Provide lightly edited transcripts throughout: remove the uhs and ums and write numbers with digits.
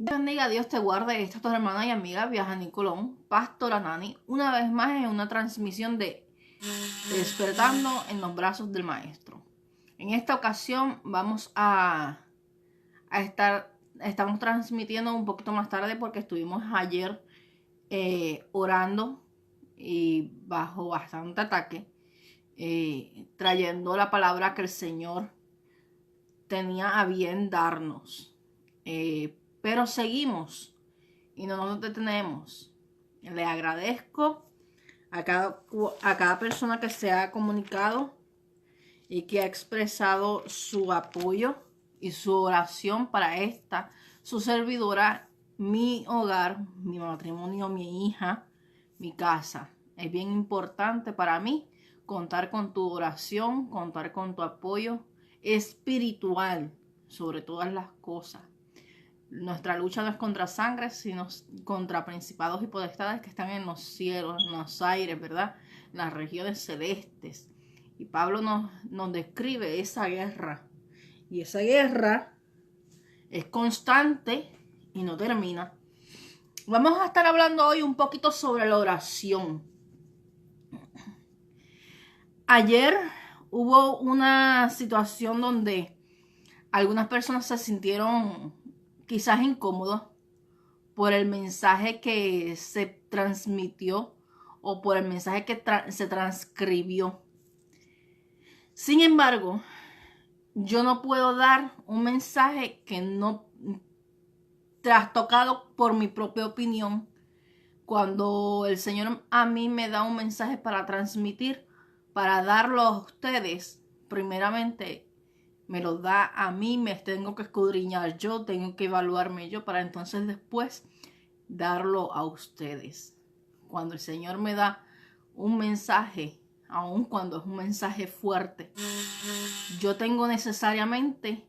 Dios bendiga, Dios te guarde. Esta es tu hermana y amiga Viajani Colón, Pastora Nani, una vez más en una transmisión de Despertando en los brazos del Maestro. En esta ocasión vamos estamos transmitiendo un poquito más tarde porque estuvimos ayer orando y bajo bastante ataque, trayendo la palabra que el Señor tenía a bien darnos. Pero seguimos y no nos detenemos. Le agradezco a cada persona que se ha comunicado y que ha expresado su apoyo y su oración para su servidora, mi hogar, mi matrimonio, mi hija, mi casa. Es bien importante para mí contar con tu oración, contar con tu apoyo espiritual sobre todas las cosas. Nuestra lucha no es contra sangre, sino contra principados y potestades que están en los cielos, en los aires, ¿verdad? En las regiones celestes. Y Pablo nos describe esa guerra. Y esa guerra es constante y no termina. Vamos a estar hablando hoy un poquito sobre la oración. Ayer hubo una situación donde algunas personas se sintieron quizás incómodos por el mensaje que se transmitió o por el mensaje que se transcribió. Sin embargo, yo no puedo dar un mensaje que no trastocado por mi propia opinión. Cuando el Señor a mí me da un mensaje para transmitir, para darlo a ustedes, primeramente me lo da a mí, me tengo que escudriñar yo, tengo que evaluarme yo para entonces después darlo a ustedes. Cuando el Señor me da un mensaje, aun cuando es un mensaje fuerte, yo tengo necesariamente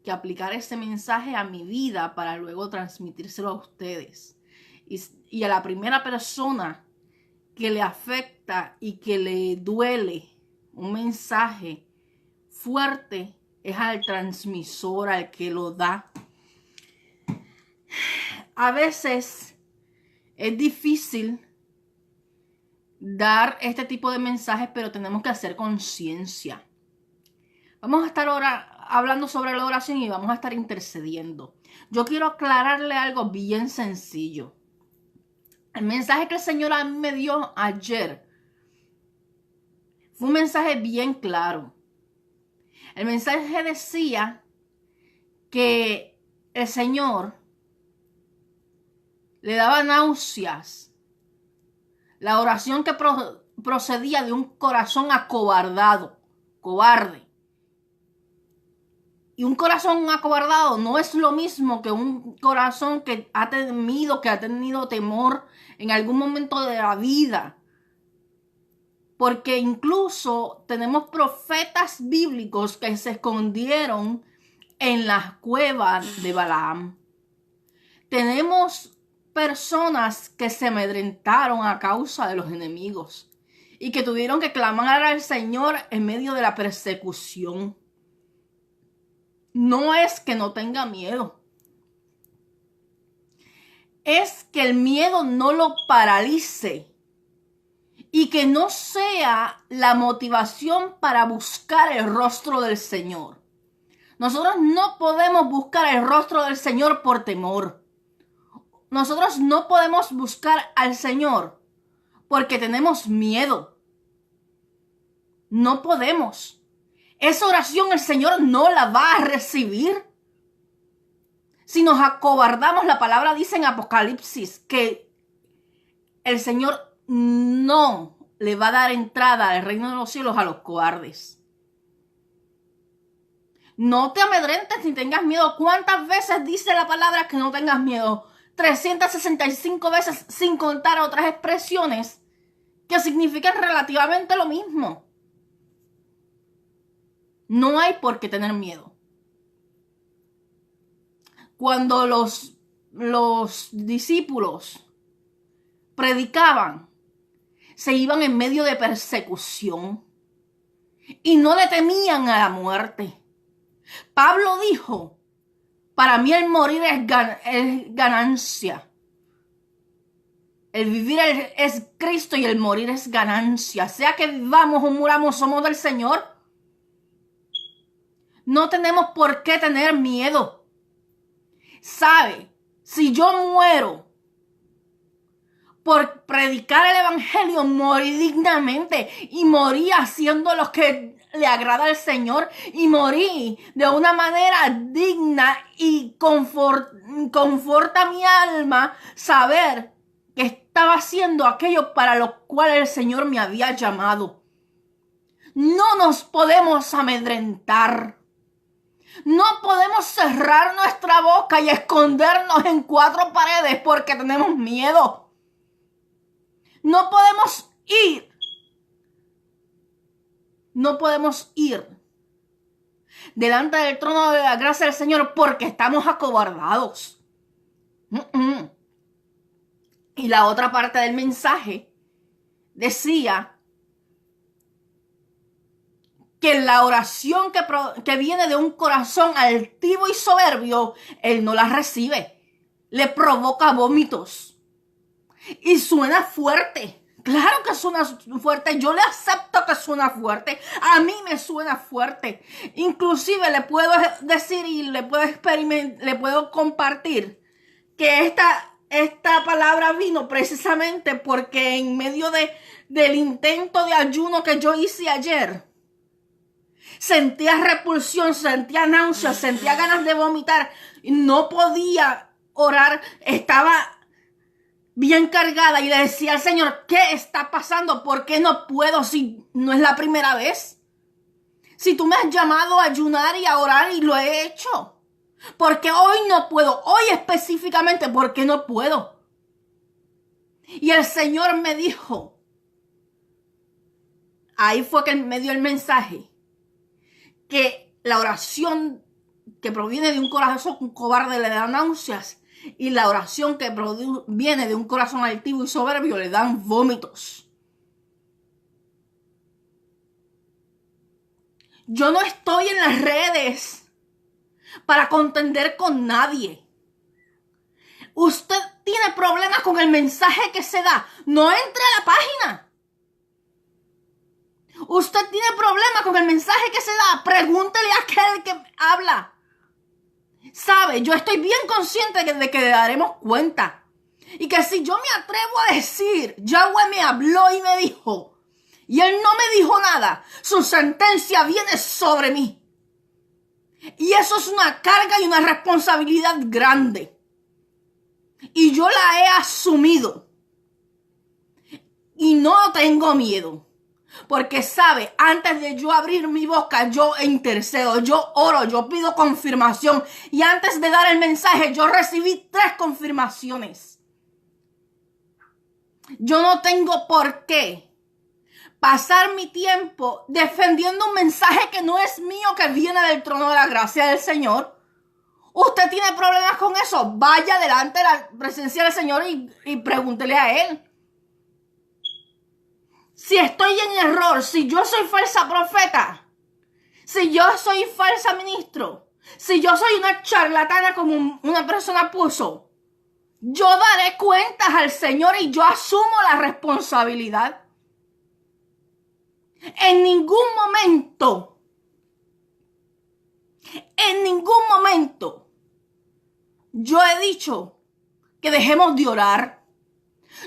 que aplicar ese mensaje a mi vida para luego transmitírselo a ustedes. Y a la primera persona que le afecta y que le duele un mensaje fuerte es al transmisor, al que lo da. A veces es difícil dar este tipo de mensajes, pero tenemos que hacer conciencia. Vamos a estar ahora hablando sobre la oración y vamos a estar intercediendo. Yo quiero aclararle algo bien sencillo. El mensaje que el Señor a mí me dio ayer fue un mensaje bien claro. El mensaje decía que el Señor le daba náuseas la oración que procedía de un corazón acobardado, cobarde. Y un corazón acobardado no es lo mismo que un corazón que ha temido, que ha tenido temor en algún momento de la vida. Porque incluso tenemos profetas bíblicos que se escondieron en las cuevas de Balaam. Tenemos personas que se amedrentaron a causa de los enemigos y que tuvieron que clamar al Señor en medio de la persecución. No es que no tenga miedo. Es que el miedo no lo paralice y que no sea la motivación para buscar el rostro del Señor. Nosotros no podemos buscar el rostro del Señor por temor. Nosotros no podemos buscar al Señor porque tenemos miedo. No podemos. Esa oración el Señor no la va a recibir. Si nos acobardamos, la palabra dice en Apocalipsis que el Señor no le va a dar entrada al reino de los cielos a los cobardes. No te amedrentes ni tengas miedo. ¿Cuántas veces dice la palabra que no tengas miedo? 365 veces, sin contar otras expresiones que significan relativamente lo mismo. No hay por qué tener miedo. Cuando los discípulos predicaban, se iban en medio de persecución y no le temían a la muerte. Pablo Para mí el morir es ganancia. El vivir es Cristo y el morir es ganancia. Sea que vivamos o muramos, somos del Señor. No tenemos por qué tener miedo. ¿Sabe? Si yo muero por predicar el evangelio, morí dignamente y morí haciendo lo que le agrada al Señor y morí de una manera digna y conforta mi alma saber que estaba haciendo aquello para lo cual el Señor me había llamado. No nos podemos amedrentar. No podemos cerrar nuestra boca y escondernos en cuatro paredes porque tenemos miedo. No podemos ir. No podemos ir delante del trono de la gracia del Señor porque estamos acobardados. Y la otra parte del mensaje decía que la oración que viene de un corazón altivo y soberbio, él no la recibe. Le provoca vómitos. Y suena fuerte. Claro que suena fuerte. Yo le acepto que suena fuerte. A mí me suena fuerte. Inclusive le puedo decir y le puedo compartir que esta palabra vino precisamente porque en medio del intento de ayuno que yo hice ayer, sentía repulsión, sentía náuseas, sentía ganas de vomitar. No podía orar. Estaba bien cargada y le decía al Señor, ¿qué está pasando? ¿Por qué no puedo si no es la primera vez? Si tú me has llamado a ayunar y a orar y lo he hecho. Porque hoy no puedo. Hoy específicamente, ¿por qué no puedo? Y el Señor me dijo, ahí fue que me dio el mensaje, que la oración que proviene de un corazón cobarde le da náuseas y la oración que viene de un corazón altivo y soberbio le dan vómitos. Yo no estoy en las redes para contender con nadie. Usted tiene problemas con el mensaje que se da, no entre a la página. Usted tiene problemas con el mensaje que se da, pregúntele a aquel que habla. Sabe, yo estoy bien consciente de que daremos cuenta. Y que si yo me atrevo a decir, Yahweh me habló y me dijo, y él no me dijo nada, su sentencia viene sobre mí. Y eso es una carga y una responsabilidad grande. Y yo la he asumido. Y no tengo miedo. Porque sabe, antes de yo abrir mi boca, yo intercedo, yo oro, yo pido confirmación. Y antes de dar el mensaje, yo recibí 3 confirmaciones. Yo no tengo por qué pasar mi tiempo defendiendo un mensaje que no es mío, que viene del trono de la gracia del Señor. Usted tiene problemas con eso, vaya delante de la presencia del Señor y pregúntele a Él. Si estoy en error, si yo soy falsa profeta, si yo soy falsa ministro, si yo soy una charlatana como una persona puso, yo daré cuentas al Señor y yo asumo la responsabilidad. En ningún momento, yo he dicho que dejemos de orar.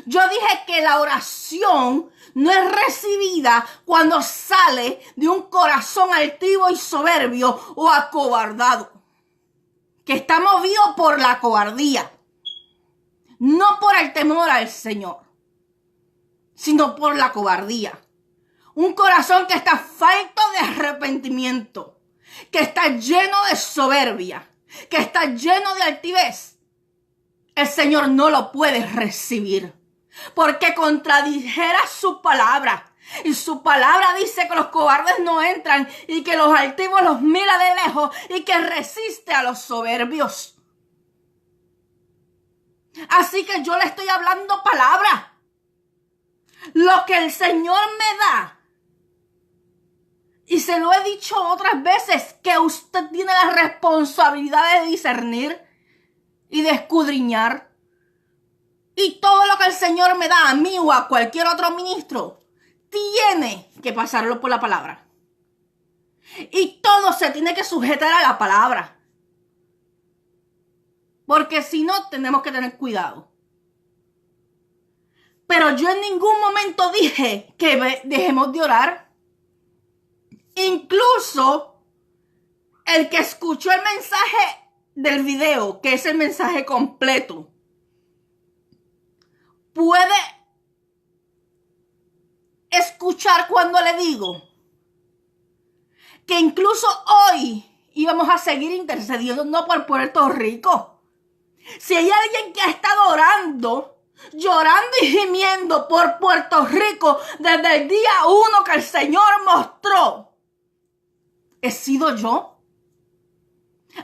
Yo dije que la oración no es recibida cuando sale de un corazón altivo y soberbio o acobardado, que está movido por la cobardía, no por el temor al Señor, sino por la cobardía. Un corazón que está falto de arrepentimiento, que está lleno de soberbia, que está lleno de altivez. El Señor no lo puede recibir, porque contradijera su palabra. Y su palabra dice que los cobardes no entran y que los altivos los mira de lejos y que resiste a los soberbios. Así que yo le estoy hablando palabra. Lo que el Señor me da Y se lo he dicho otras veces, que usted tiene la responsabilidad de discernir y de escudriñar. Y todo lo que el Señor me da a mí o a cualquier otro ministro, tiene que pasarlo por la palabra. Y todo se tiene que sujetar a la palabra. Porque si no, tenemos que tener cuidado. Pero yo en ningún momento dije que dejemos de orar. Incluso el que escuchó el mensaje del video, que es el mensaje completo, puede escuchar cuando le digo que incluso hoy íbamos a seguir intercediendo, no por Puerto Rico. Si hay alguien que ha estado orando, llorando y gimiendo por Puerto Rico desde el día 1 que el Señor mostró, he sido yo.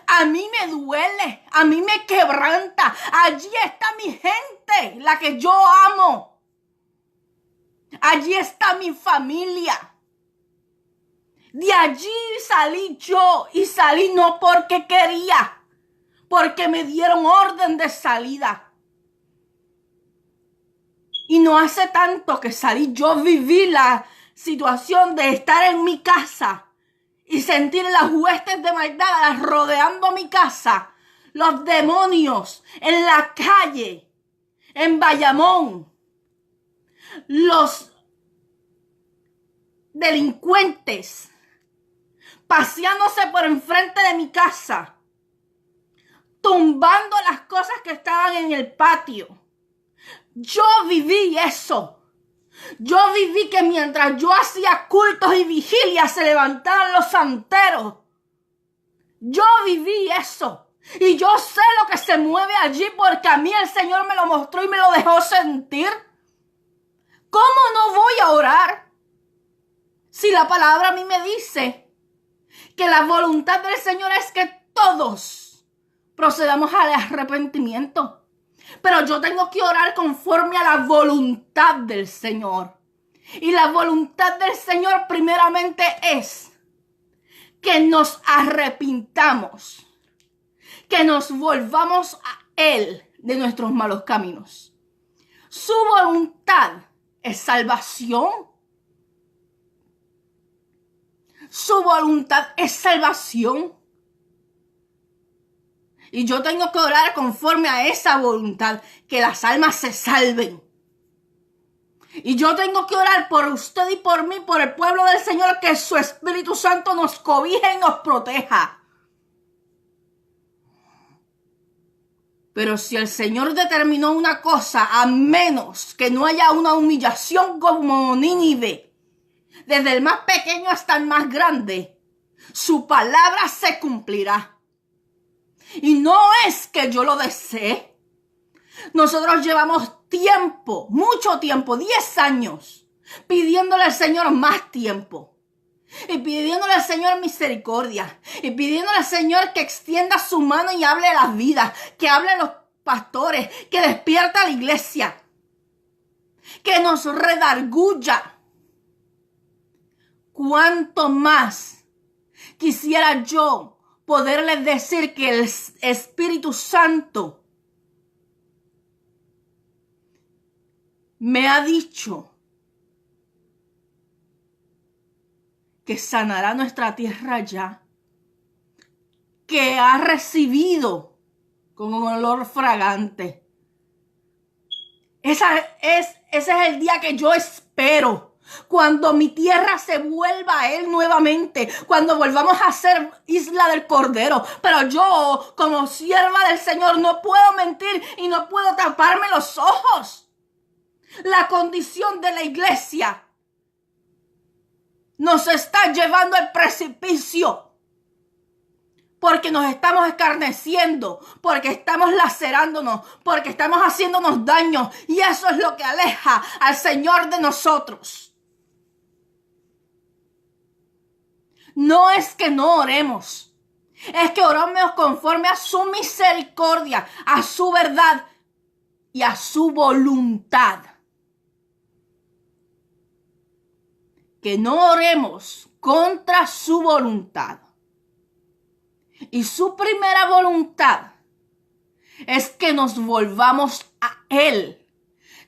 A mí me duele, a mí me quebranta. Allí está mi gente, la que yo amo. Allí está mi familia. De allí salí yo, y salí no porque quería, porque me dieron orden de salida. Y no hace tanto que salí, yo viví la situación de estar en mi casa y sentir las huestes de maldad rodeando mi casa, los demonios en la calle, en Bayamón, los delincuentes paseándose por enfrente de mi casa, tumbando las cosas que estaban en el patio. Yo viví eso. Yo viví que mientras yo hacía cultos y vigilias se levantaban los santeros. Yo viví eso. Y yo sé lo que se mueve allí porque a mí el Señor me lo mostró y me lo dejó sentir. ¿Cómo no voy a orar si la palabra a mí me dice que la voluntad del Señor es que todos procedamos al arrepentimiento? Pero yo tengo que orar conforme a la voluntad del Señor. Y la voluntad del Señor primeramente es que nos arrepintamos, que nos volvamos a Él de nuestros malos caminos. Su voluntad es salvación. Su voluntad es salvación. Y yo tengo que orar conforme a esa voluntad, que las almas se salven. Y yo tengo que orar por usted y por mí, por el pueblo del Señor, que su Espíritu Santo nos cobije y nos proteja. Pero si el Señor determinó una cosa, a menos que no haya una humillación como Nínive, desde el más pequeño hasta el más grande, su palabra se cumplirá. Y no es que yo lo desee. Nosotros llevamos tiempo, mucho tiempo, 10 años, pidiéndole al Señor más tiempo. Y pidiéndole al Señor misericordia. Y pidiéndole al Señor que extienda su mano y hable a las vidas. Que hable a los pastores. Que despierta a la iglesia. Que nos redarguya. ¿Cuánto más quisiera yo poderles decir que el Espíritu Santo me ha dicho que sanará nuestra tierra ya, que ha recibido con un olor fragante? Ese es el día que yo espero. Cuando mi tierra se vuelva a Él nuevamente, cuando volvamos a ser isla del Cordero. Pero yo, como sierva del Señor, no puedo mentir y no puedo taparme los ojos. La condición de la iglesia nos está llevando al precipicio. Porque nos estamos escarneciendo, porque estamos lacerándonos, porque estamos haciéndonos daño. Y eso es lo que aleja al Señor de nosotros. No es que no oremos, es que oramos conforme a su misericordia, a su verdad y a su voluntad. Que no oremos contra su voluntad. Y su primera voluntad es que nos volvamos a Él.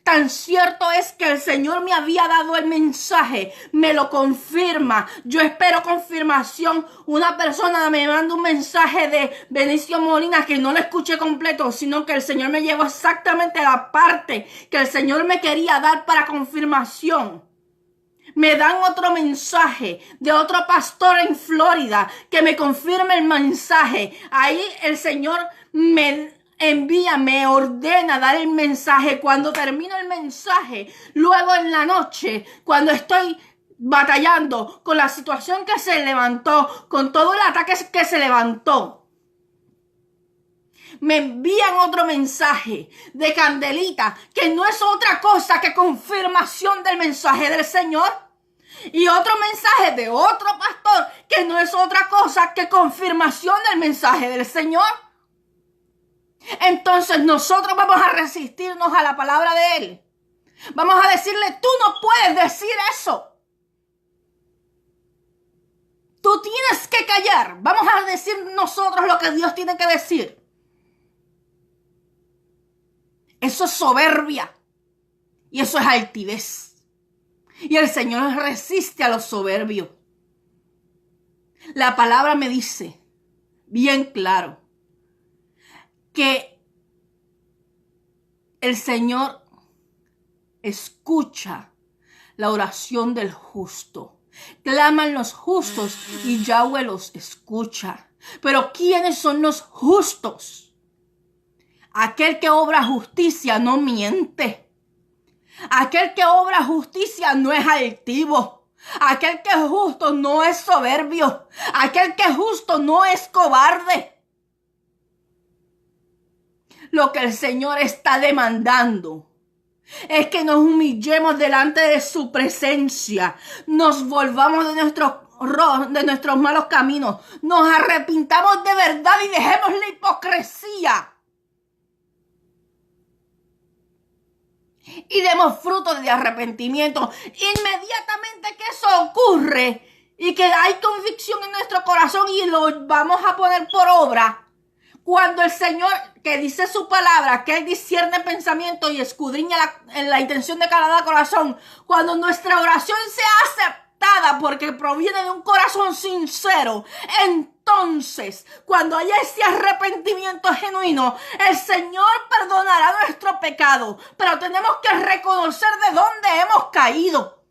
Tan cierto es que el Señor me había dado el mensaje, me lo confirma. Yo espero confirmación. Una persona me manda un mensaje de Benicio Molina que no lo escuché completo, sino que el Señor me llevó exactamente a la parte que el Señor me quería dar para confirmación. Me dan otro mensaje de otro pastor en Florida que me confirma el mensaje. Ahí el Señor me envía, me ordena dar el mensaje. Cuando termino el mensaje, luego en la noche, cuando estoy batallando con la situación que se levantó, con todo el ataque que se levantó, me envían otro mensaje de Candelita, que no es otra cosa que confirmación del mensaje del Señor. Y otro mensaje de otro pastor, que no es otra cosa que confirmación del mensaje del Señor. Entonces nosotros vamos a resistirnos a la palabra de Él. Vamos a decirle, tú no puedes decir eso. Tú tienes que callar. Vamos a decir nosotros lo que Dios tiene que decir. Eso es soberbia. Y eso es altivez. Y el Señor resiste a los soberbios. La palabra me dice bien claro que el Señor escucha la oración del justo. Claman los justos y Yahweh los escucha. Pero ¿quiénes son los justos? Aquel que obra justicia no miente. Aquel que obra justicia no es altivo. Aquel que es justo no es soberbio. Aquel que es justo no es cobarde. Lo que el Señor está demandando es que nos humillemos delante de su presencia. Nos volvamos de nuestros malos caminos. Nos arrepintamos de verdad y dejemos la hipocresía. Y demos frutos de arrepentimiento. Inmediatamente que eso ocurre y que hay convicción en nuestro corazón y lo vamos a poner por obra, cuando el Señor, que dice su palabra, que Él discierne pensamiento y escudriña la intención de cada corazón, cuando nuestra oración sea aceptada porque proviene de un corazón sincero, entonces, cuando haya ese arrepentimiento genuino, el Señor perdonará nuestro pecado, pero tenemos que reconocer de dónde hemos caído.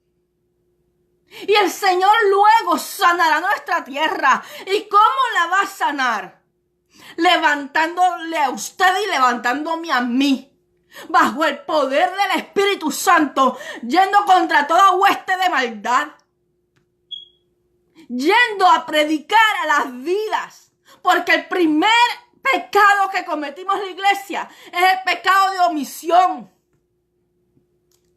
Y el Señor luego sanará nuestra tierra. ¿Y cómo la va a sanar? Levantándole a usted y levantándome a mí, bajo el poder del Espíritu Santo, yendo contra toda hueste de maldad, yendo a predicar a las vidas, porque el primer pecado que cometimos en la iglesia es el pecado de omisión,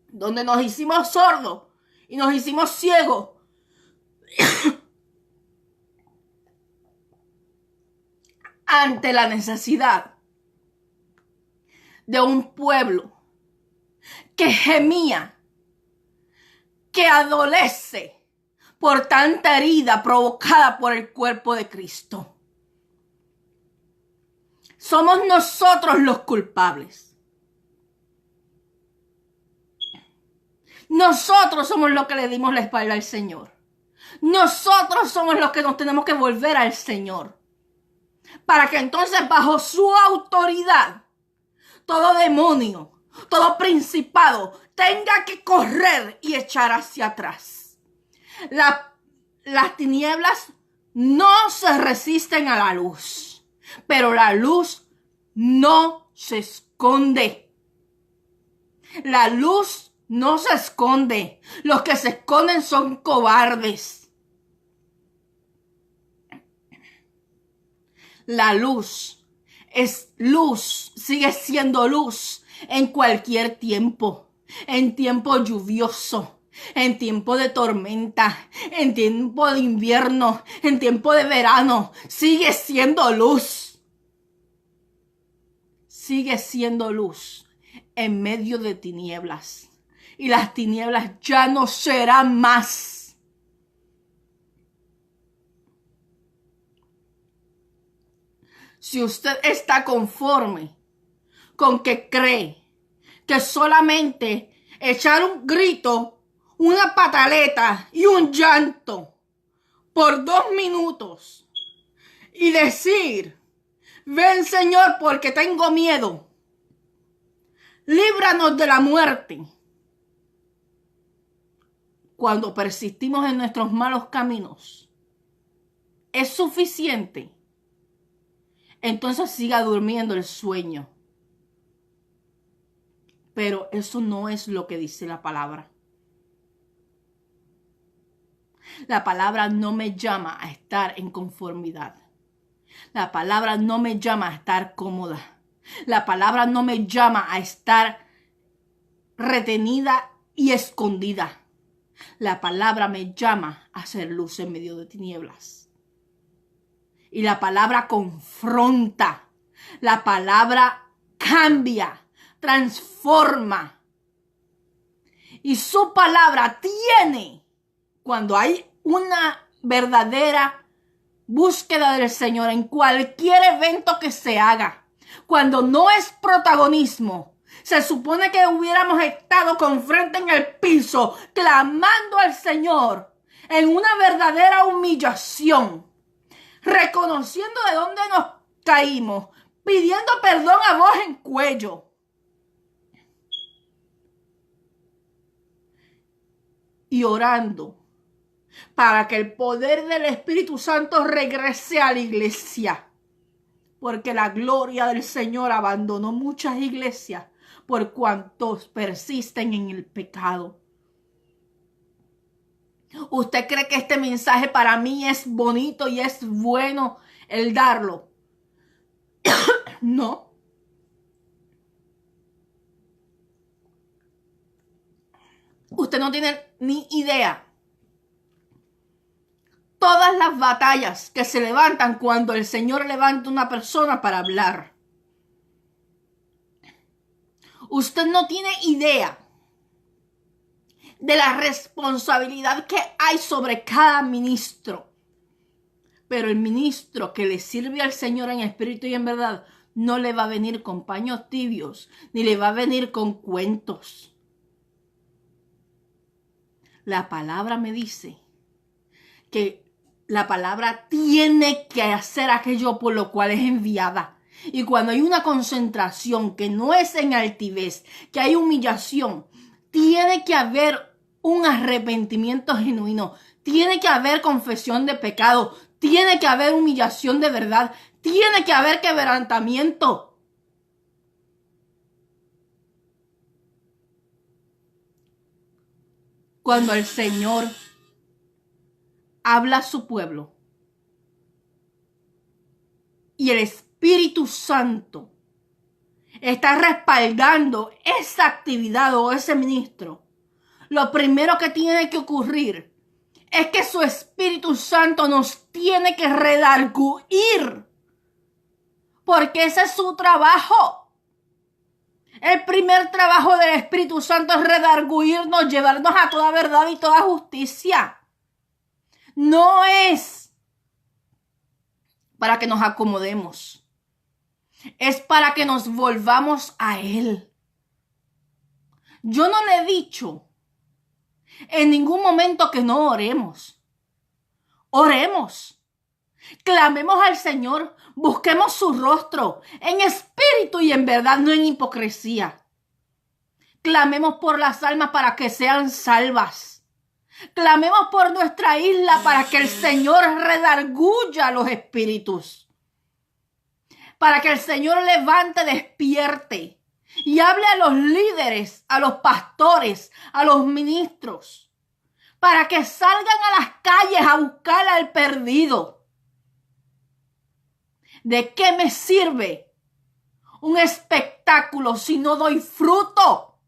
donde nos hicimos sordos y nos hicimos ciegos ante la necesidad de un pueblo que gemía, que adolece por tanta herida provocada por el cuerpo de Cristo. Somos nosotros los culpables. Nosotros somos los que le dimos la espalda al Señor. Nosotros somos los que nos tenemos que volver al Señor, para que entonces bajo su autoridad todo demonio, todo principado tenga que correr y echar hacia atrás. Las tinieblas no se resisten a la luz, pero la luz no se esconde. La luz no se esconde. Los que se esconden son cobardes. La luz es luz, sigue siendo luz en cualquier tiempo, en tiempo lluvioso, en tiempo de tormenta, en tiempo de invierno, en tiempo de verano, sigue siendo luz. Sigue siendo luz en medio de tinieblas. Y las tinieblas ya no serán más. Si usted está conforme con que cree que solamente echar un grito, una pataleta y un llanto por 2 minutos y decir, ven Señor porque tengo miedo, líbranos de la muerte. Cuando persistimos en nuestros malos caminos, es suficiente. Entonces siga durmiendo el sueño. Pero eso no es lo que dice la palabra. La palabra no me llama a estar en conformidad. La palabra no me llama a estar cómoda. La palabra no me llama a estar retenida y escondida. La palabra me llama a hacer luz en medio de tinieblas. Y la palabra confronta. La palabra cambia, transforma. Y su palabra tiene, cuando hay una verdadera búsqueda del Señor en cualquier evento que se haga, cuando no es protagonismo, se supone que hubiéramos estado con frente en el piso, clamando al Señor en una verdadera humillación, reconociendo de dónde nos caímos, pidiendo perdón a voz en cuello. Y orando para que el poder del Espíritu Santo regrese a la iglesia. Porque la gloria del Señor abandonó muchas iglesias por cuantos persisten en el pecado. ¿Usted cree que este mensaje para mí es bonito y es bueno el darlo? No. Usted no tiene ni idea. Todas las batallas que se levantan cuando el Señor levanta una persona para hablar. Usted no tiene idea de la responsabilidad que hay sobre cada ministro. Pero el ministro que le sirve al Señor en espíritu y en verdad no le va a venir con paños tibios, ni le va a venir con cuentos. La palabra me dice que la palabra tiene que hacer aquello por lo cual es enviada. Y cuando hay una concentración que no es en altivez, que hay humillación, tiene que haber un arrepentimiento genuino, tiene que haber confesión de pecado, tiene que haber humillación de verdad, tiene que haber quebrantamiento. Cuando el Señor habla a su pueblo y el Espíritu Santo está respaldando esa actividad o ese ministro, lo primero que tiene que ocurrir es que su Espíritu Santo nos tiene que redarguir, porque ese es su trabajo. El primer trabajo del Espíritu Santo es redarguirnos, llevarnos a toda verdad y toda justicia. No es para que nos acomodemos. Es para que nos volvamos a Él. Yo no le he dicho en ningún momento que no oremos. Oremos. Clamemos al Señor. Busquemos su rostro en espíritu y en verdad, no en hipocresía. Clamemos por las almas para que sean salvas. Clamemos por nuestra isla para que el Señor redarguya los espíritus. Para que el Señor levante, despierte y hable a los líderes, a los pastores, a los ministros. Para que salgan a las calles a buscar al perdido. ¿De qué me sirve un espectáculo si no doy fruto?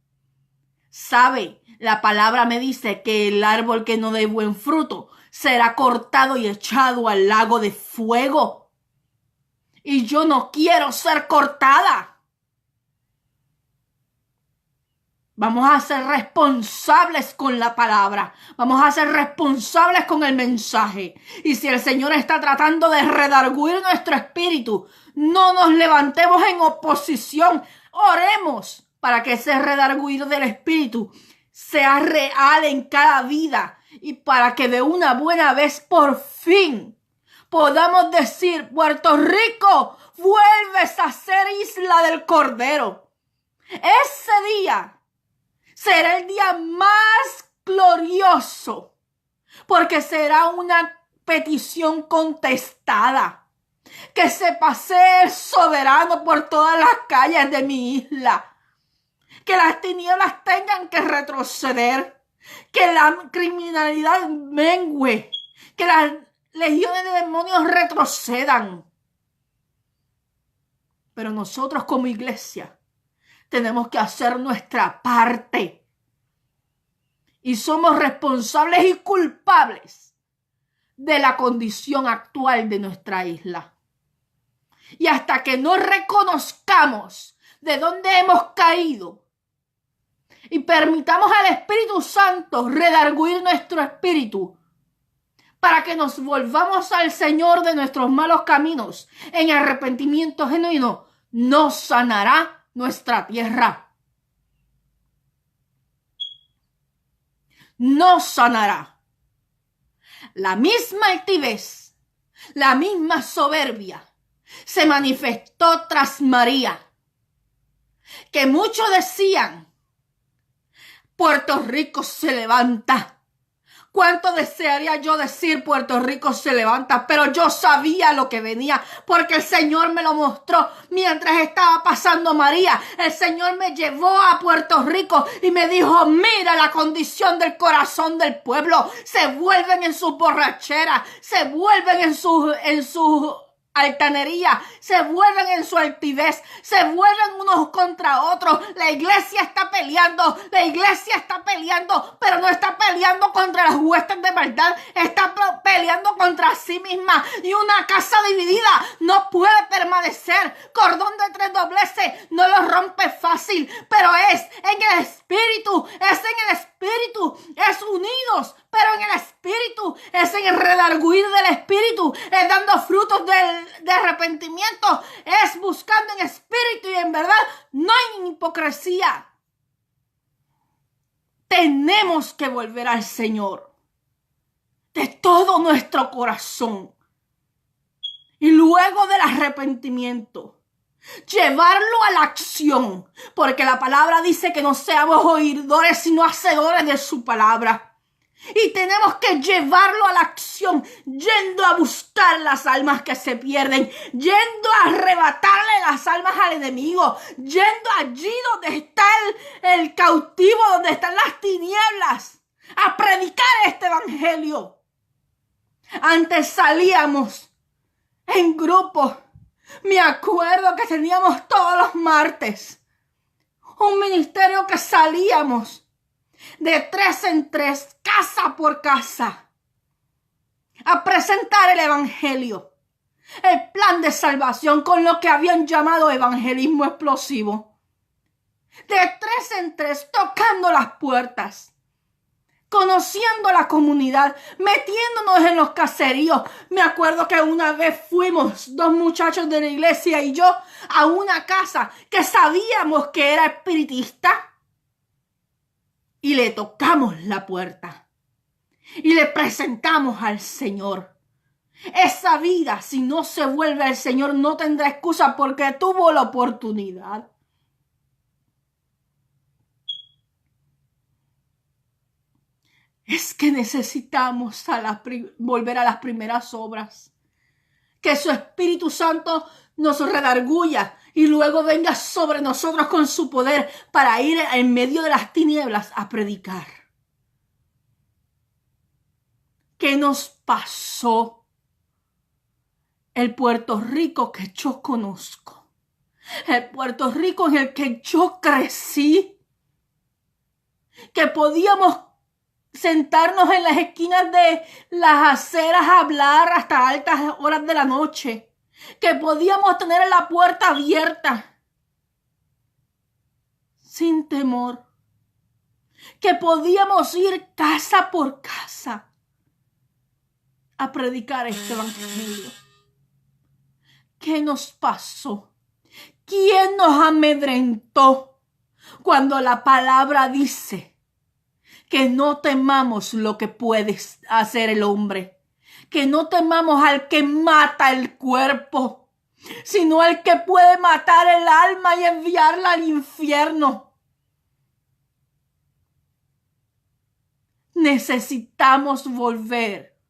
¿Sabe? La palabra me dice que el árbol que no dé buen fruto será cortado y echado al lago de fuego. Y yo no quiero ser cortada. Vamos a ser responsables con la palabra. Vamos a ser responsables con el mensaje. Y si el Señor está tratando de redarguir nuestro espíritu, no nos levantemos en oposición. Oremos para que ese redarguir del espíritu sea real en cada vida y para que de una buena vez por fin podamos decir: Puerto Rico, vuelves a ser isla del Cordero. Ese día será el día más glorioso, porque será una petición contestada. Que se pasee el soberano por todas las calles de mi isla. Que las tinieblas tengan que retroceder. Que la criminalidad mengüe. Que las legiones de demonios retrocedan. Pero nosotros como iglesia tenemos que hacer nuestra parte. Y somos responsables y culpables de la condición actual de nuestra isla. Y hasta que no reconozcamos de dónde hemos caído y permitamos al Espíritu Santo redarguir nuestro espíritu para que nos volvamos al Señor de nuestros malos caminos en arrepentimiento genuino, no sanará nuestra tierra. No sanará. La misma altivez, la misma soberbia se manifestó tras María, que muchos decían: Puerto Rico se levanta. Cuánto desearía yo decir Puerto Rico se levanta, pero yo sabía lo que venía, porque el Señor me lo mostró mientras estaba pasando María. El Señor me llevó a Puerto Rico y me dijo: mira la condición del corazón del pueblo. Se vuelven en sus borracheras, se vuelven en sus altanería, se vuelven en su altivez, se vuelven unos contra otros. La iglesia está peleando, pero no está peleando contra las huestes de maldad, está peleando contra sí misma. Y una casa dividida no puede permanecer. Cordón de tres dobleces no lo rompe fácil, pero es en el espíritu, es unidos, pero en el espíritu, es en el redarguir del espíritu, es dando frutos de arrepentimiento, es buscando en espíritu y en verdad. No hay hipocresía. Tenemos que volver al Señor de todo nuestro corazón y luego del arrepentimiento llevarlo a la acción, porque la palabra dice que no seamos oidores sino hacedores de su palabra. Y tenemos que llevarlo a la acción, yendo a buscar las almas que se pierden, yendo a arrebatarle las almas al enemigo, yendo allí donde está el cautivo, donde están las tinieblas, a predicar este evangelio. Antes salíamos en grupo. Me acuerdo que teníamos todos los martes un ministerio que salíamos de 3 en 3, casa por casa, a presentar el evangelio, el plan de salvación, con lo que habían llamado evangelismo explosivo. De 3 en 3, tocando las puertas, conociendo la comunidad, metiéndonos en los caseríos. Me acuerdo que una vez fuimos 2 muchachos de la iglesia y yo a una casa que sabíamos que era espiritista y le tocamos la puerta y le presentamos al Señor. Esa vida, si no se vuelve al Señor, no tendrá excusa porque tuvo la oportunidad. Es que necesitamos volver a las primeras obras. Que su Espíritu Santo nos redarguya y luego venga sobre nosotros con su poder para ir en medio de las tinieblas a predicar. ¿Qué nos pasó? El Puerto Rico que yo conozco, el Puerto Rico en el que yo crecí, que podíamos sentarnos en las esquinas de las aceras a hablar hasta altas horas de la noche, que podíamos tener la puerta abierta sin temor, que podíamos ir casa por casa a predicar este evangelio. ¿Qué nos pasó? ¿Quién nos amedrentó cuando la palabra dice que no temamos lo que puede hacer el hombre? Que no temamos al que mata el cuerpo, sino al que puede matar el alma y enviarla al infierno. Necesitamos volver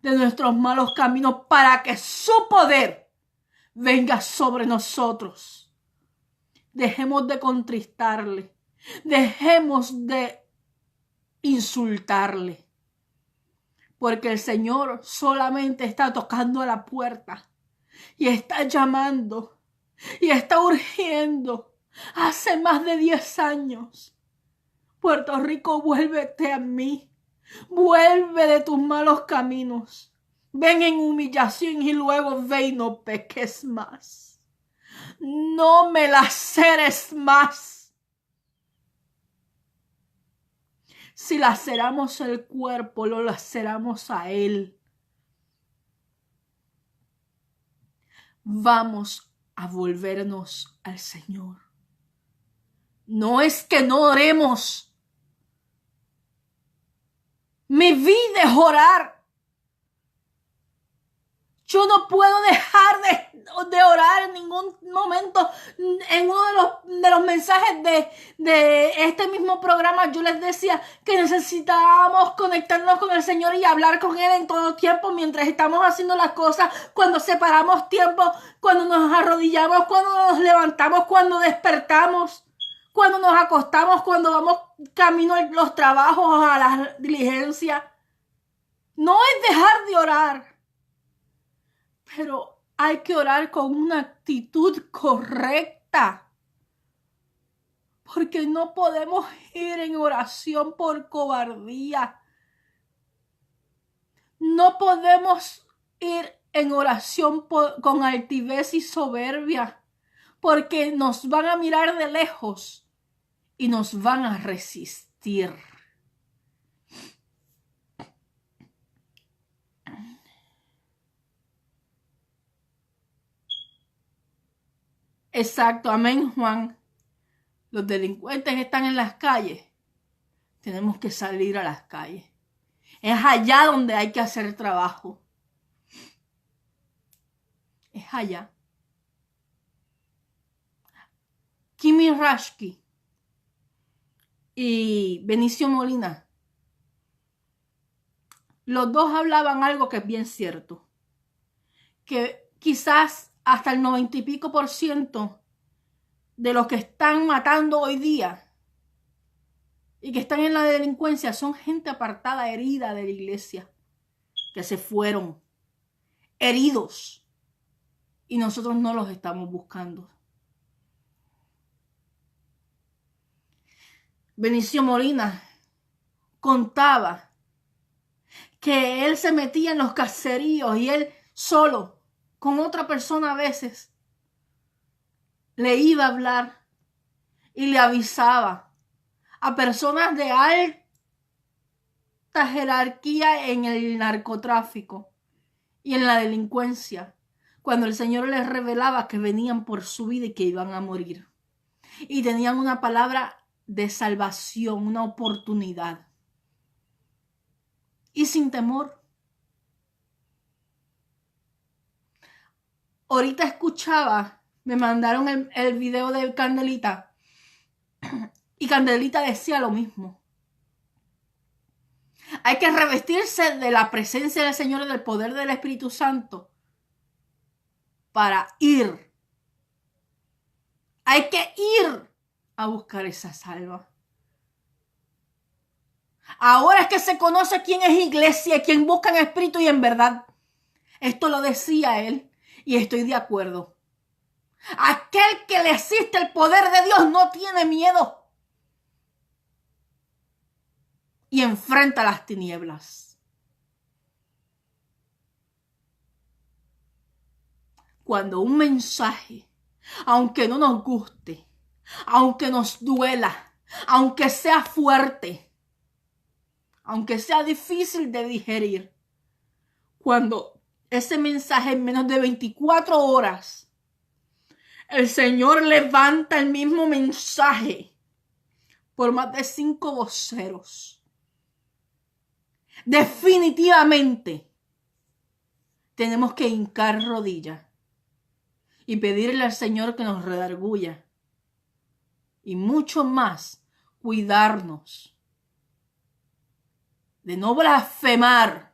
de nuestros malos caminos para que su poder venga sobre nosotros. Dejemos de contristarle. Dejemos de insultarle. Porque el Señor solamente está tocando a la puerta. Y está llamando. Y está urgiendo. Hace más de 10 años. Puerto Rico, vuélvete a mí. Vuelve de tus malos caminos. Ven en humillación y luego ve y no peques más. No me laceres más. Si laceramos el cuerpo, lo laceramos a Él. Vamos a volvernos al Señor. No es que no oremos. Mi vida es orar. Yo no puedo dejar de orar en ningún momento. En uno de los mensajes de este mismo programa, yo les decía que necesitábamos conectarnos con el Señor y hablar con Él en todo tiempo mientras estamos haciendo las cosas, cuando separamos tiempo, cuando nos arrodillamos, cuando nos levantamos, cuando despertamos, cuando nos acostamos, cuando vamos camino a los trabajos, a la diligencia. No es dejar de orar. Pero hay que orar con una actitud correcta. Porque no podemos ir en oración por cobardía. No podemos ir en oración con altivez y soberbia. Porque nos van a mirar de lejos y nos van a resistir. Exacto, amén, Juan. Los delincuentes están en las calles. Tenemos que salir a las calles. Es allá donde hay que hacer trabajo. Es allá. Kimi Rashki y Benicio Molina, los dos hablaban algo que es bien cierto. Que quizás hasta el 90 y pico % de los que están matando hoy día y que están en la delincuencia son gente apartada, herida de la iglesia, que se fueron heridos y nosotros no los estamos buscando. Benicio Molina contaba que él se metía en los caseríos y él solo, con otra persona a veces, le iba a hablar y le avisaba a personas de alta jerarquía en el narcotráfico y en la delincuencia, cuando el Señor les revelaba que venían por su vida y que iban a morir. Y tenían una palabra de salvación, una oportunidad. Y sin temor. Ahorita escuchaba, me mandaron el video de Candelita y Candelita decía lo mismo. Hay que revestirse de la presencia del Señor y del poder del Espíritu Santo para ir. Hay que ir a buscar esa salva. Ahora es que se conoce quién es iglesia, quién busca en espíritu y en verdad. Esto lo decía él y estoy de acuerdo. Aquel que le asiste el poder de Dios no tiene miedo y enfrenta las tinieblas. Cuando un mensaje, aunque no nos guste, aunque nos duela, aunque sea fuerte, aunque sea difícil de digerir, cuando ese mensaje en menos de 24 horas, el Señor levanta el mismo mensaje por más de 5 voceros. Definitivamente tenemos que hincar rodillas y pedirle al Señor que nos redarguya. Y mucho más, cuidarnos de no blasfemar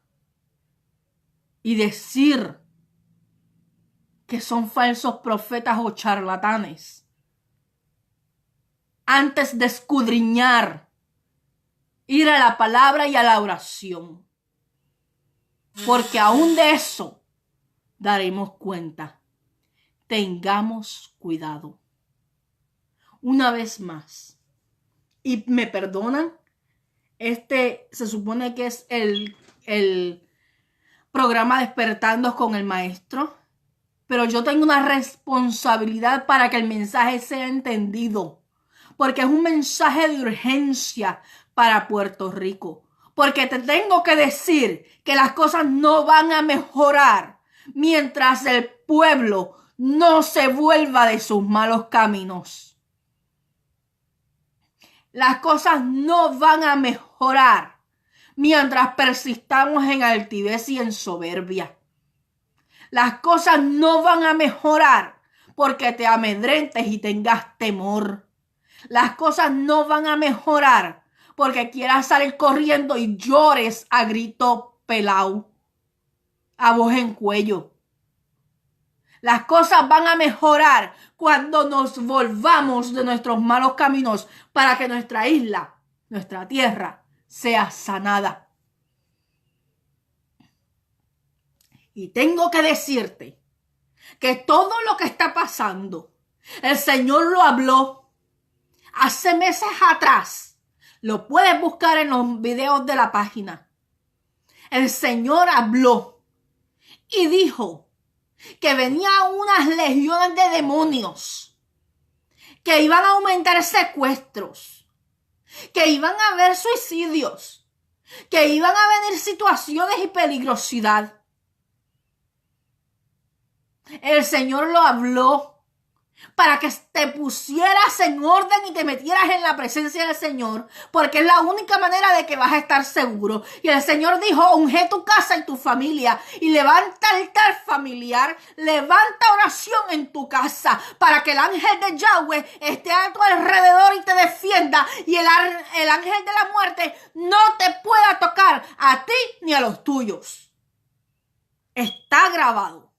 y decir que son falsos profetas o charlatanes antes de escudriñar, ir a la palabra y a la oración, porque aún de eso daremos cuenta. Tengamos cuidado. Una vez más, y me perdonan, se supone que es el programa Despertando con el Maestro, pero yo tengo una responsabilidad para que el mensaje sea entendido, porque es un mensaje de urgencia para Puerto Rico, porque te tengo que decir que las cosas no van a mejorar mientras el pueblo no se vuelva de sus malos caminos. Las cosas no van a mejorar mientras persistamos en altivez y en soberbia. Las cosas no van a mejorar porque te amedrentes y tengas temor. Las cosas no van a mejorar porque quieras salir corriendo y llores a grito pelao, a voz en cuello. Las cosas van a mejorar cuando nos volvamos de nuestros malos caminos para que nuestra isla, nuestra tierra, sea sanada. Y tengo que decirte que todo lo que está pasando, el Señor lo habló hace meses atrás. Lo puedes buscar en los videos de la página. El Señor habló y dijo que venían unas legiones de demonios, que iban a aumentar secuestros, que iban a haber suicidios, que iban a venir situaciones y peligrosidad. El Señor lo habló para que te pusieras en orden y te metieras en la presencia del Señor, porque es la única manera de que vas a estar seguro. Y el Señor dijo: unge tu casa y tu familia, y levanta altar familiar, levanta oración en tu casa, para que el ángel de Yahweh esté a tu alrededor y te defienda, y el ángel de la muerte no te pueda tocar a ti ni a los tuyos. Está grabado.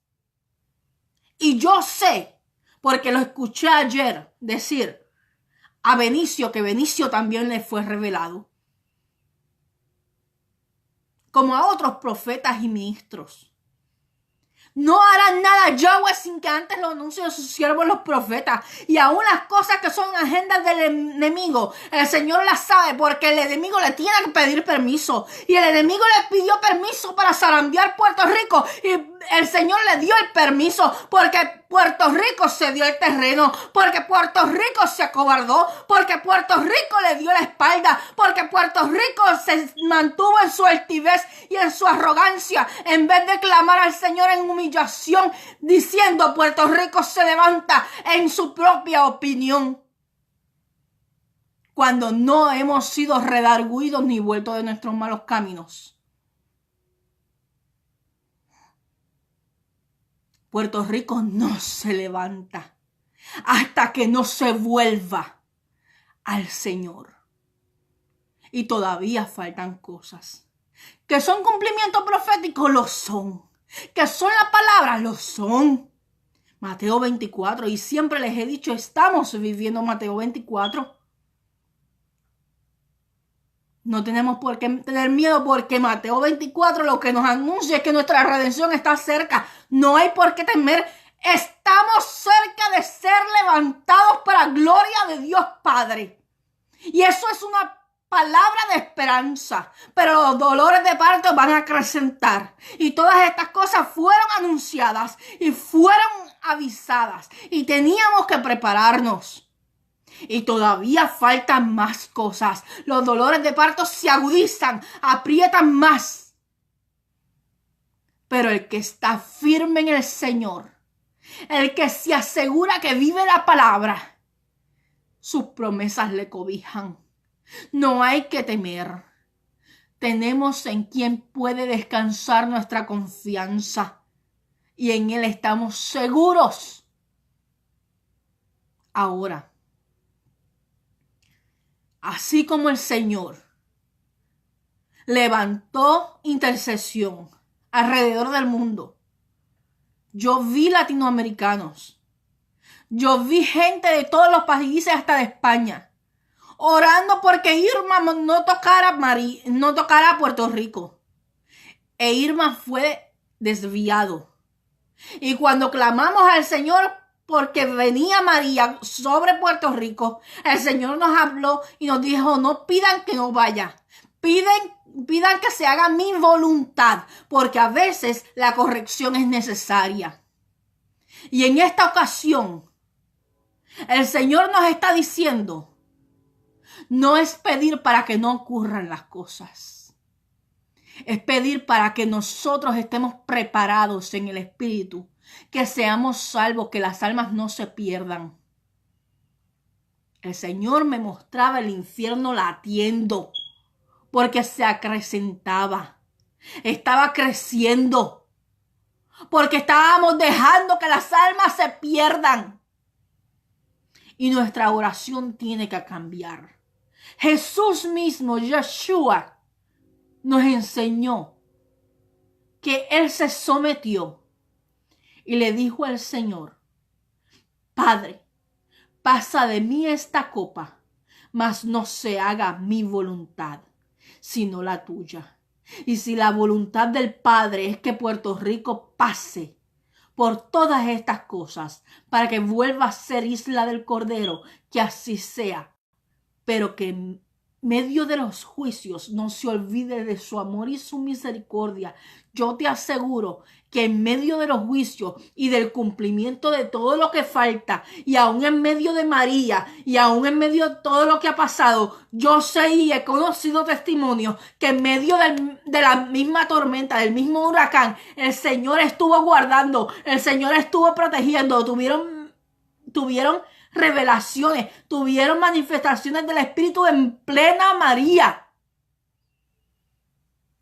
Y yo sé, porque lo escuché ayer decir a Benicio, que Benicio también le fue revelado, como a otros profetas y ministros. No harán nada Yahweh sin que antes lo anuncien sus siervos los profetas. Y aún las cosas que son agendas del enemigo, el Señor las sabe, porque el enemigo le tiene que pedir permiso. Y el enemigo le pidió permiso para zarandear Puerto Rico. Y el Señor le dio el permiso porque Puerto Rico se dio el terreno, porque Puerto Rico se acobardó, porque Puerto Rico le dio la espalda, porque Puerto Rico se mantuvo en su altivez y en su arrogancia, en vez de clamar al Señor en humillación, diciendo: Puerto Rico se levanta en su propia opinión, cuando no hemos sido redarguidos ni vueltos de nuestros malos caminos. Puerto Rico no se levanta hasta que no se vuelva al Señor. Y todavía faltan cosas. ¿Que son cumplimientos proféticos? Lo son. ¿Que son las palabras? Lo son. Mateo 24. Y siempre les he dicho, estamos viviendo Mateo 24. No tenemos por qué tener miedo, porque Mateo 24 lo que nos anuncia es que nuestra redención está cerca. No hay por qué temer. Estamos cerca de ser levantados para gloria de Dios Padre. Y eso es una palabra de esperanza. Pero los dolores de parto van a acrecentar. Y todas estas cosas fueron anunciadas y fueron avisadas. Y teníamos que prepararnos. Y todavía faltan más cosas. Los dolores de parto se agudizan, aprietan más. Pero el que está firme en el Señor, el que se asegura que vive la palabra, sus promesas le cobijan. No hay que temer. Tenemos en quien puede descansar nuestra confianza y en Él estamos seguros. Ahora, así como el Señor levantó intercesión alrededor del mundo, yo vi latinoamericanos, yo vi gente de todos los países hasta de España, orando porque Irma no tocara Puerto Rico. E Irma fue desviado. Y cuando clamamos al Señor porque venía María sobre Puerto Rico, el Señor nos habló y nos dijo, no pidan que no vaya. Pidan que se haga mi voluntad, porque a veces la corrección es necesaria. Y en esta ocasión, el Señor nos está diciendo, no es pedir para que no ocurran las cosas. Es pedir para que nosotros estemos preparados en el Espíritu, que seamos salvos, que las almas no se pierdan. El Señor me mostraba el infierno latiendo, porque se acrecentaba, estaba creciendo, porque estábamos dejando que las almas se pierdan. Y nuestra oración tiene que cambiar. Jesús mismo, Yeshua, nos enseñó que Él se sometió y le dijo al Señor, Padre, pasa de mí esta copa, mas no se haga mi voluntad, sino la tuya. Y si la voluntad del Padre es que Puerto Rico pase por todas estas cosas, para que vuelva a ser isla del Cordero, que así sea, pero que en medio de los juicios no se olvide de su amor y su misericordia. Yo te aseguro que en medio de los juicios y del cumplimiento de todo lo que falta, y aún en medio de María, y aún en medio de todo lo que ha pasado, yo sé y he conocido testimonios que en medio de la misma tormenta, del mismo huracán, el Señor estuvo guardando, el Señor estuvo protegiendo, tuvieron revelaciones, tuvieron manifestaciones del Espíritu en plena María.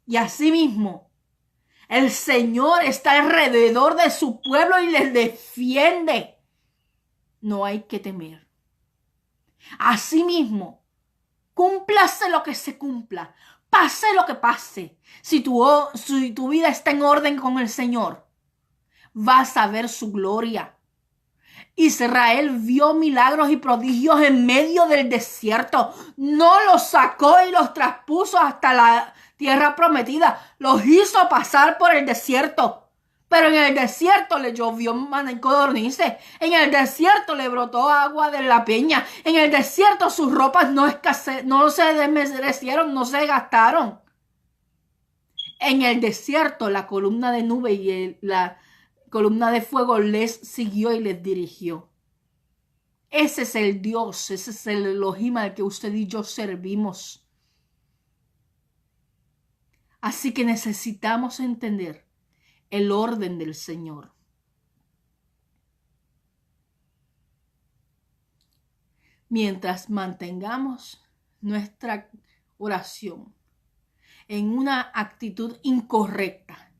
Y asimismo, el Señor está alrededor de su pueblo y les defiende. No hay que temer. Asimismo, cúmplase lo que se cumpla, pase lo que pase. Si tu vida está en orden con el Señor, vas a ver su gloria. Israel vio milagros y prodigios en medio del desierto. No los sacó y los traspuso hasta la tierra prometida. Los hizo pasar por el desierto. Pero en el desierto le llovió maná y codornices. En el desierto le brotó agua de la peña. En el desierto sus ropas no se desmerecieron, no se gastaron. En el desierto la columna de nube y la columna de fuego les siguió y les dirigió. Ese es el Dios, ese es el Elohim al que usted y yo servimos. Así que necesitamos entender el orden del Señor. Mientras mantengamos nuestra oración en una actitud incorrecta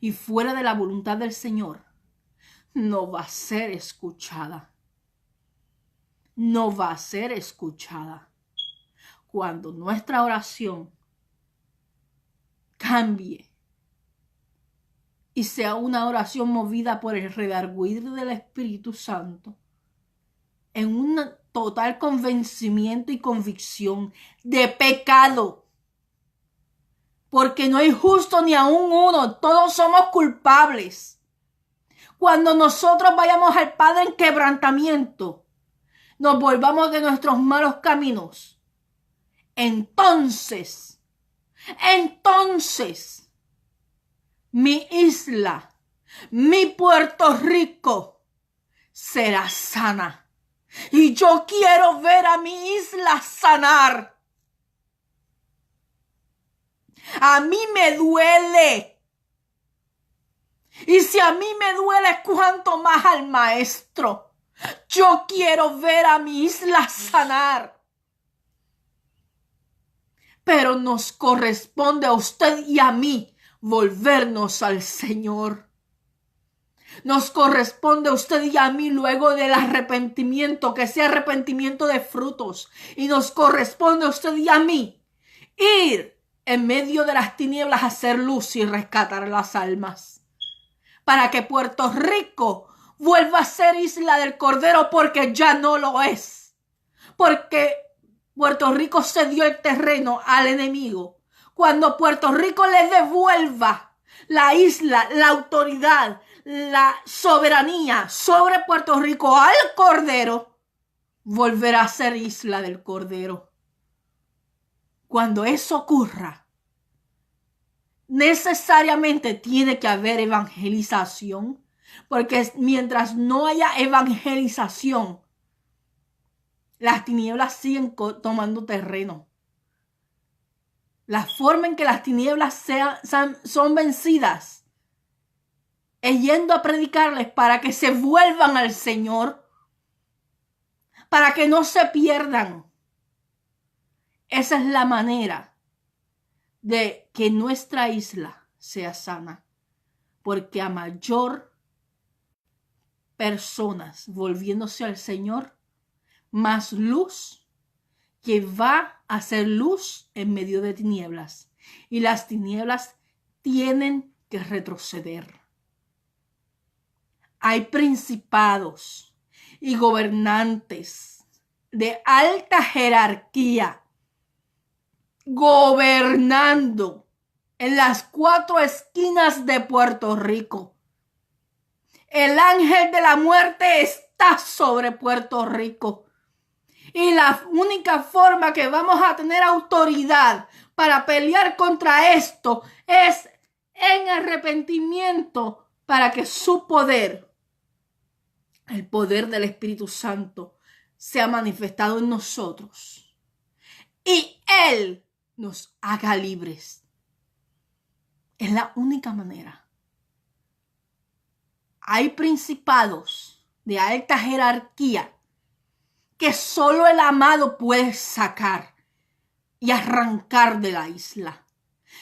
y fuera de la voluntad del Señor, no va a ser escuchada. No va a ser escuchada. Cuando nuestra oración cambie y sea una oración movida por el redarguir del Espíritu Santo, en un total convencimiento y convicción de pecado, porque no hay justo ni aún uno, todos somos culpables. Cuando nosotros vayamos al Padre en quebrantamiento, nos volvamos de nuestros malos caminos, entonces, mi isla, mi Puerto Rico será sana Y yo quiero ver a mi isla sanar. A mí me duele. Y si a mí me duele, cuánto más al maestro. Yo quiero ver a mi isla sanar. Pero nos corresponde a usted y a mí volvernos al Señor. Nos corresponde a usted y a mí luego del arrepentimiento, que sea arrepentimiento de frutos. Y nos corresponde a usted y a mí ir en medio de las tinieblas a hacer luz y rescatar las almas. Para que Puerto Rico vuelva a ser isla del Cordero, porque ya no lo es. Porque Puerto Rico cedió el terreno al enemigo. Cuando Puerto Rico le devuelva la isla, la autoridad, la soberanía sobre Puerto Rico al Cordero, volverá a ser isla del Cordero. Cuando eso ocurra, necesariamente tiene que haber evangelización, porque mientras no haya evangelización, las tinieblas siguen tomando terreno. La forma en que las tinieblas son vencidas es yendo a predicarles para que se vuelvan al Señor, para que no se pierdan. Esa es la manera de que nuestra isla sea sana, porque a mayor personas volviéndose al Señor, más luz que va a hacer luz en medio de tinieblas, y las tinieblas tienen que retroceder. Hay principados y gobernantes de alta jerarquía gobernando en las 4 esquinas de Puerto Rico. El ángel de la muerte está sobre Puerto Rico. Y la única forma que vamos a tener autoridad para pelear contra esto es en arrepentimiento, para que su poder, el poder del Espíritu Santo, sea manifestado en nosotros. Y Él nos haga libres. Es la única manera. Hay principados de alta jerarquía que solo el amado puede sacar y arrancar de la isla.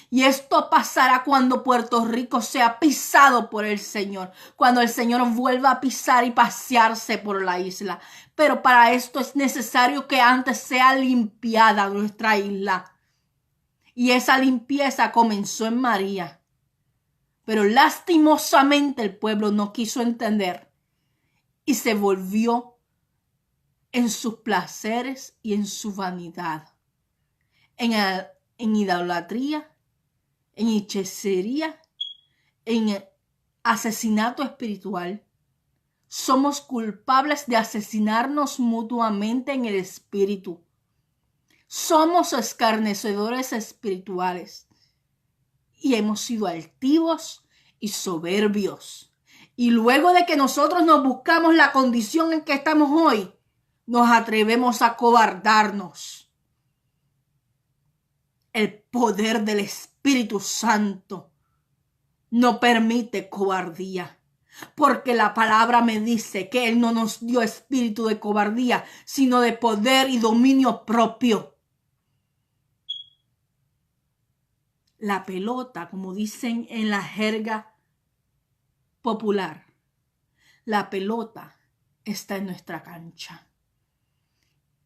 Y esto pasará cuando Puerto Rico sea pisado por el Señor, cuando el Señor vuelva a pisar y pasearse por la isla. Pero para esto es necesario que antes sea limpiada nuestra isla. Y esa limpieza comenzó en María. Pero lastimosamente el pueblo no quiso entender y se volvió en sus placeres y en su vanidad, en idolatría, en hechicería, en asesinato espiritual. Somos culpables de asesinarnos mutuamente en el espíritu. Somos escarnecedores espirituales y hemos sido altivos y soberbios. Y luego de que nosotros nos buscamos la condición en que estamos hoy, nos atrevemos a cobardarnos. El poder del Espíritu Santo no permite cobardía, porque la palabra me dice que Él no nos dio espíritu de cobardía, sino de poder y dominio propio. La pelota, como dicen en la jerga popular, la pelota está en nuestra cancha.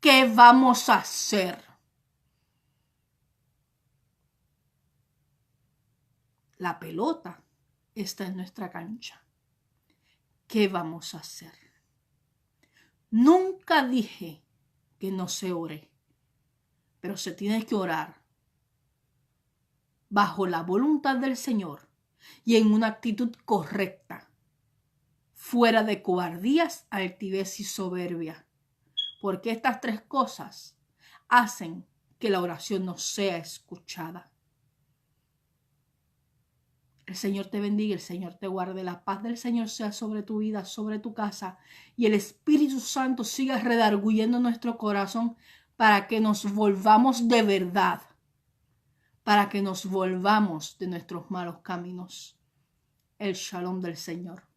¿Qué vamos a hacer? La pelota está en nuestra cancha. ¿Qué vamos a hacer? Nunca dije que no se ore, pero se tiene que orar bajo la voluntad del Señor y en una actitud correcta, fuera de cobardías, altivez y soberbia, porque estas 3 cosas hacen que la oración no sea escuchada. El Señor te bendiga, el Señor te guarde. La paz del Señor sea sobre tu vida, sobre tu casa. Y el Espíritu Santo siga redarguyendo nuestro corazón para que nos volvamos de verdad. Para que nos volvamos de nuestros malos caminos. El shalom del Señor.